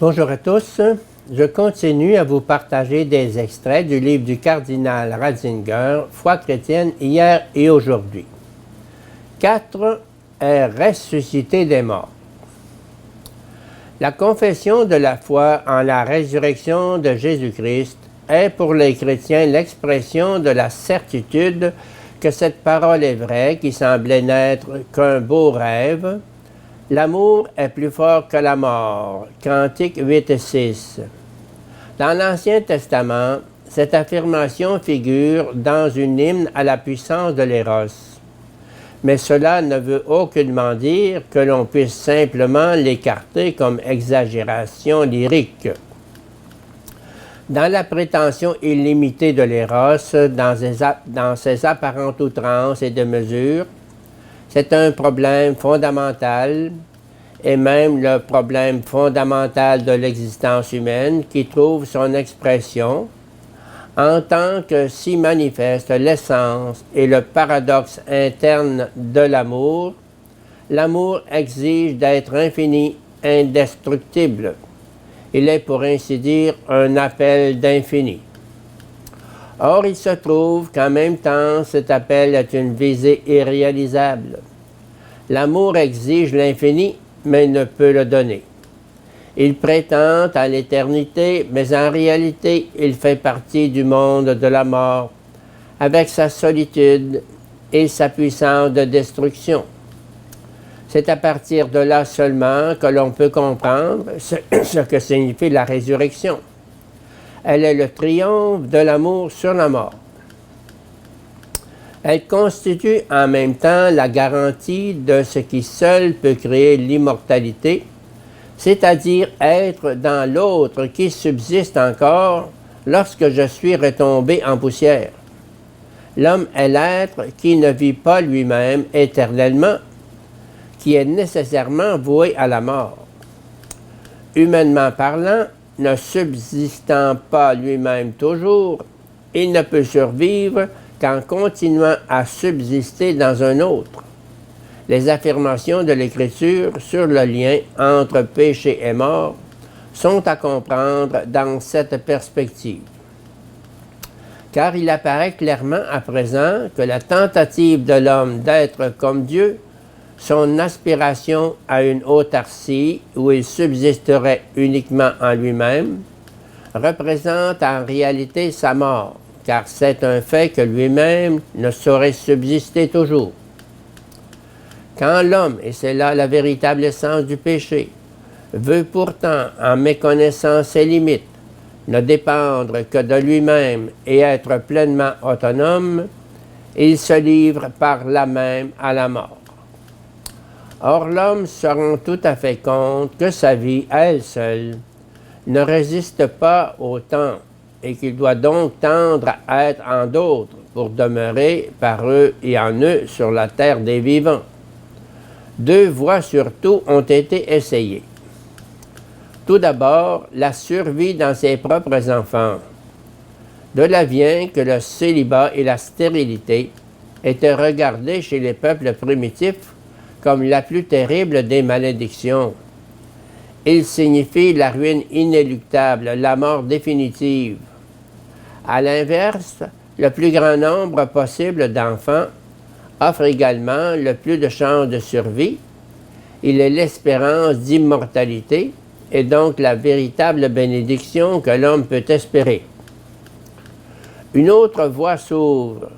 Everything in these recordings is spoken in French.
Bonjour à tous. Je continue à vous partager des extraits du livre du cardinal Ratzinger, Foi chrétienne hier et aujourd'hui. 4 est ressuscité des morts. La confession de la foi en la résurrection de Jésus-Christ est pour les chrétiens l'expression de la certitude que cette parole est vraie, qui semblait n'être qu'un beau rêve. L'amour est plus fort que la mort. Cantique 8 et 6. Dans l'Ancien Testament, cette affirmation figure dans une hymne à la puissance de l'Éros. Mais cela ne veut aucunement dire que l'on puisse simplement l'écarter comme exagération lyrique. Dans la prétention illimitée de l'Éros, dans ses apparentes outrances et démesures, c'est un problème fondamental, et même le problème fondamental de l'existence humaine, qui trouve son expression en tant que s'y manifeste l'essence et le paradoxe interne de l'amour. L'amour exige d'être infini, indestructible. Il est pour ainsi dire un appel d'infini. Or, il se trouve qu'en même temps, cet appel est une visée irréalisable. L'amour exige l'infini, mais ne peut le donner. Il prétend à l'éternité, mais en réalité, il fait partie du monde de la mort, avec sa solitude et sa puissance de destruction. C'est à partir de là seulement que l'on peut comprendre ce que signifie la résurrection. Elle est le triomphe de l'amour sur la mort. Elle constitue en même temps la garantie de ce qui seul peut créer l'immortalité, c'est-à-dire être dans l'autre qui subsiste encore lorsque je suis retombé en poussière. L'homme est l'être qui ne vit pas lui-même éternellement, qui est nécessairement voué à la mort. Humainement parlant, ne subsistant pas lui-même toujours, il ne peut survivre qu'en continuant à subsister dans un autre. Les affirmations de l'Écriture sur le lien entre péché et mort sont à comprendre dans cette perspective. Car il apparaît clairement à présent que la tentative de l'homme d'être comme Dieu, son aspiration à une autarcie où il subsisterait uniquement en lui-même, représente en réalité sa mort, car c'est un fait que lui-même ne saurait subsister toujours. Quand l'homme, et c'est là la véritable essence du péché, veut pourtant, en méconnaissant ses limites, ne dépendre que de lui-même et être pleinement autonome, il se livre par là même à la mort. Or, l'homme se rend tout à fait compte que sa vie, à elle seule, ne résiste pas au temps et qu'il doit donc tendre à être en d'autres pour demeurer par eux et en eux sur la terre des vivants. 2 voies surtout ont été essayées. Tout d'abord, la survie dans ses propres enfants. De là vient que le célibat et la stérilité étaient regardés chez les peuples primitifs comme la plus terrible des malédictions. Il signifie la ruine inéluctable, la mort définitive. À l'inverse, le plus grand nombre possible d'enfants offre également le plus de chances de survie. Il est l'espérance d'immortalité et donc la véritable bénédiction que l'homme peut espérer. Une autre voie s'ouvre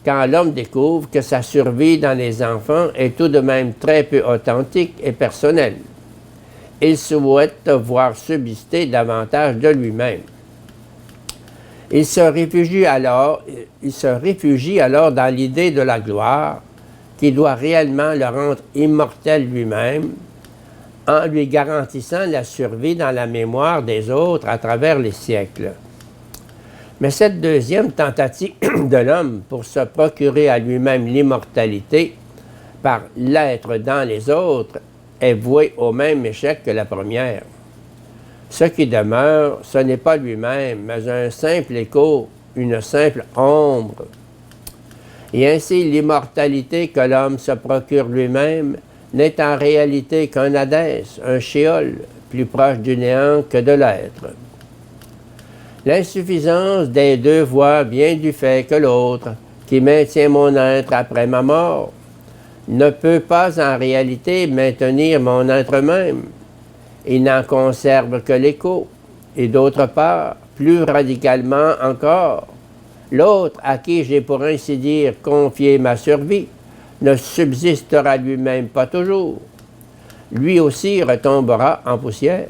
quand l'homme découvre que sa survie dans les enfants est tout de même très peu authentique et personnelle. Il souhaite voir subsister davantage de lui-même. Il se réfugie alors dans l'idée de la gloire qui doit réellement le rendre immortel lui-même en lui garantissant la survie dans la mémoire des autres à travers les siècles. Mais cette deuxième tentative de l'homme pour se procurer à lui-même l'immortalité par l'être dans les autres est vouée au même échec que la première. Ce qui demeure, ce n'est pas lui-même, mais un simple écho, une simple ombre. Et ainsi, l'immortalité que l'homme se procure lui-même n'est en réalité qu'un Hadès, un Sheol, plus proche du néant que de l'être. L'insuffisance des deux voies vient du fait que l'autre, qui maintient mon être après ma mort, ne peut pas en réalité maintenir mon être même. Il n'en conserve que l'écho. Et d'autre part, plus radicalement encore, l'autre à qui j'ai pour ainsi dire confié ma survie ne subsistera lui-même pas toujours. Lui aussi retombera en poussière.